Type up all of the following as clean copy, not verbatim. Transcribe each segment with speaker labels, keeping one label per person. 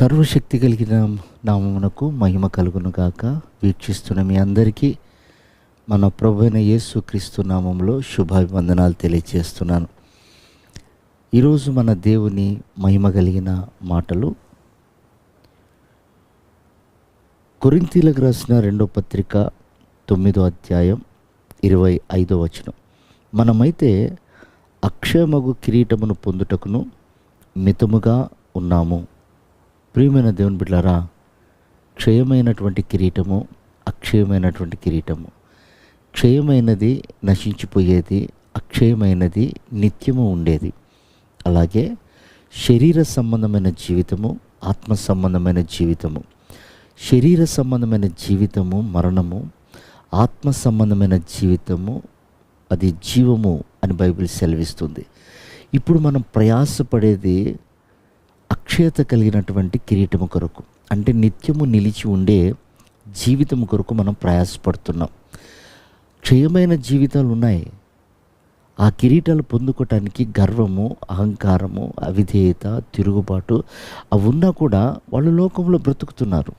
Speaker 1: సర్వశక్తి కలిగిన నామమునకు మహిమ కలుగును గాక. వీక్షిస్తున్న మీ అందరికీ మన ప్రభువైన యేసుక్రీస్తు నామములో శుభాభివందనాలు తెలియజేస్తున్నాను. ఈరోజు మన దేవుని మహిమ కలిగిన మాటలు కొరింథీయులకు రాసిన 2వ పత్రిక 9వ అధ్యాయం 25వ వచనం. మనమైతే అక్షయమగు కిరీటమును పొందుటకును మితముగా ఉన్నాము. ప్రియమైన దేవుని బిడ్డలారా, క్షయమైనటువంటి కిరీటము, అక్షయమైనటువంటి కిరీటము. క్షయమైనది నశించిపోయేది, అక్షయమైనది నిత్యము ఉండేది. అలాగే శరీర సంబంధమైన జీవితము, ఆత్మ సంబంధమైన జీవితము. శరీర సంబంధమైన జీవితము మరణము, ఆత్మ సంబంధమైన జీవితము అది జీవము అని బైబిల్ సెలవిస్తుంది. ఇప్పుడు మనం ప్రయాసపడేది అక్షయత కలిగినటువంటి కిరీటము కొరకు, అంటే నిత్యము నిలిచి ఉండే జీవితం కొరకు మనం ప్రయాసపడుతున్నాం. క్షయమైన జీవితాలు ఉన్నాయి. ఆ కిరీటాలు పొందుకోవటానికి గర్వము, అహంకారము, అవిధేయత, తిరుగుబాటు అవి ఉన్నా కూడా వాళ్ళు లోకంలో బ్రతుకుతున్నారు.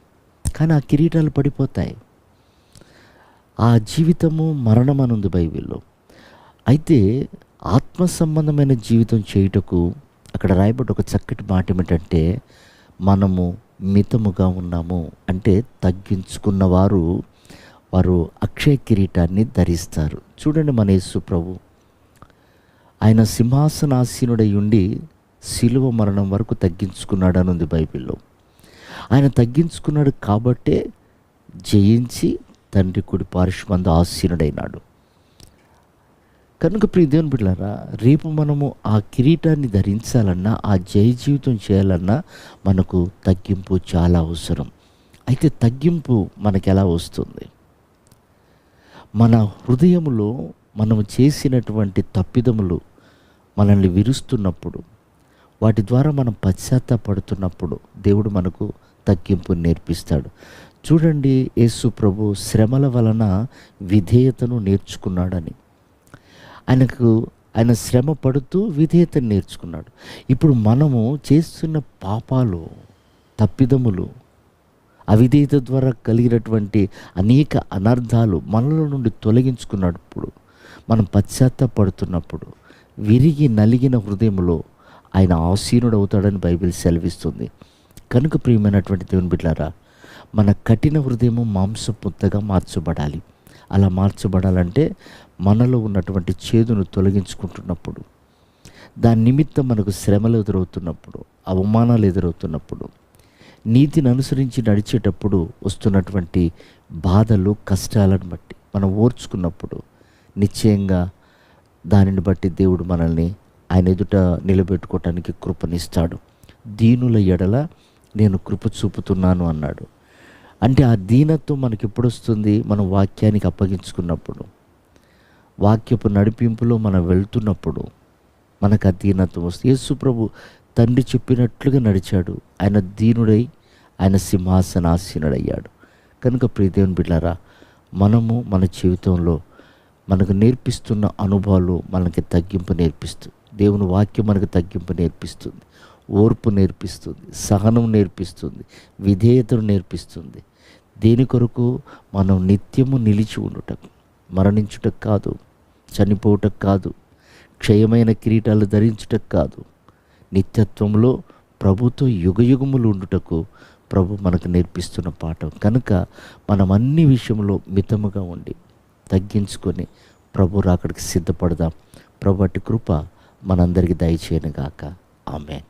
Speaker 1: కానీ ఆ కిరీటాలు పడిపోతాయి. ఆ జీవితము మరణం అనుంది బైబిల్లో. అయితే ఆత్మ సంబంధమైన జీవితం చేయుటకు అక్కడ రాయబడ్డ ఒక చక్కటి మాట ఏమిటంటే, మనము మితముగా ఉన్నాము. అంటే తగ్గించుకున్న వారు అక్షయ కిరీటాన్ని ధరిస్తారు. చూడండి, మన యేసు ప్రభు ఆయన సింహాసనాసీనుడై ఉండి శిలువ మరణం వరకు తగ్గించుకున్నాడు అని ఉంది బైబిల్లో. ఆయన తగ్గించుకున్నాడు కాబట్టే జయించి తండ్రి కుడి పార్శ్వమందు ఆసీనుడైనాడు. కనుక ప్రియ దేవుని బిడ్డలారా, రేపు మనము ఆ కిరీటాన్ని ధరించాలన్నా, ఆ జయ జీవితం చేయాలన్నా మనకు తగ్గింపు చాలా అవసరం. అయితే తగ్గింపు మనకు ఎలా వస్తుంది? మన హృదయంలో మనము చేసినటువంటి తప్పిదములు మనల్ని విరుస్తున్నప్పుడు, వాటి ద్వారా మనం పశ్చాత్తాపడుతున్నప్పుడు దేవుడు మనకు తగ్గింపు నేర్పిస్తాడు. చూడండి, యేసు ప్రభు శ్రమల వలన విధేయతను నేర్చుకున్నాడని. ఆయన శ్రమ పడుతూ విధేయతను నేర్చుకున్నాడు. ఇప్పుడు మనము చేస్తున్న పాపాలు, తప్పిదములు, అవిధేయత ద్వారా కలిగినటువంటి అనేక అనర్థాలు మనలో నుండి తొలగించుకున్నప్పుడు, మనం పశ్చాత్తాపడుతున్నప్పుడు విరిగి నలిగిన హృదయంలో ఆయన ఆసీనుడు అవుతాడని బైబిల్ సెలవిస్తుంది. కనుక ప్రియమైనటువంటి దేవుని బిడ్డలారా, మన కఠిన హృదయము మాంసపుత్తగా మార్చబడాలి. అలా మార్చబడాలంటే మనలో ఉన్నటువంటి చేదును తొలగించుకుంటున్నప్పుడు, దాని నిమిత్తం మనకు శ్రమలు ఎదురవుతున్నప్పుడు, అవమానాలు ఎదురవుతున్నప్పుడు, నీతిని అనుసరించి నడిచేటప్పుడు వస్తున్నటువంటి బాధలు, కష్టాలను బట్టి మనం ఓర్చుకున్నప్పుడు నిశ్చయంగా దానిని బట్టి దేవుడు మనల్ని ఆయన ఎదుట నిలబెట్టుకోవటానికి కృపనిస్తాడు. దీనుల ఎడల నేను కృప చూపుతున్నాను అన్నాడు. అంటే ఆ దీనత్వం మనకి ఎప్పుడు వస్తుంది? మనం వాక్యానికి అప్పగించుకున్నప్పుడు, వాక్యపు నడిపింపులో మనం వెళ్తున్నప్పుడు మనకు ఆ దీనత్వం వస్తుంది. యేసు ప్రభు తండ్రి చెప్పినట్లుగా నడిచాడు. ఆయన దీనుడై ఆయన సింహాసనాసీనుడయ్యాడు. కనుక ప్రియ దేవుని బిడ్డలారా, మనము మన జీవితంలో మనకు నేర్పిస్తున్న అనుభవాలు మనకి తగ్గింపు నేర్పిస్తుంది. దేవుని వాక్యం మనకు తగ్గింపు నేర్పిస్తుంది, ఓర్పు నేర్పిస్తుంది, సహనం నేర్పిస్తుంది, విధేయతను నేర్పిస్తుంది. దేని కొరకు? మనం నిత్యము నిలిచి ఉండుటకు, మరణించుటకు కాదు, చనిపోవుటకు కాదు, క్షయమైన కిరీటాలు ధరించుటకు కాదు, నిత్యత్వంలో ప్రభుతో యుగయుగములు ఉండుటకు ప్రభు మనకు నేర్పిస్తున్న పాఠం. కనుక మనం అన్ని విషయంలో మితముగా ఉండి తగ్గించుకొని ప్రభు రాకడికి సిద్ధపడదాం. ప్రభు అట్టి కృప మనందరికీ దయచేయను గాక. ఆమేన్.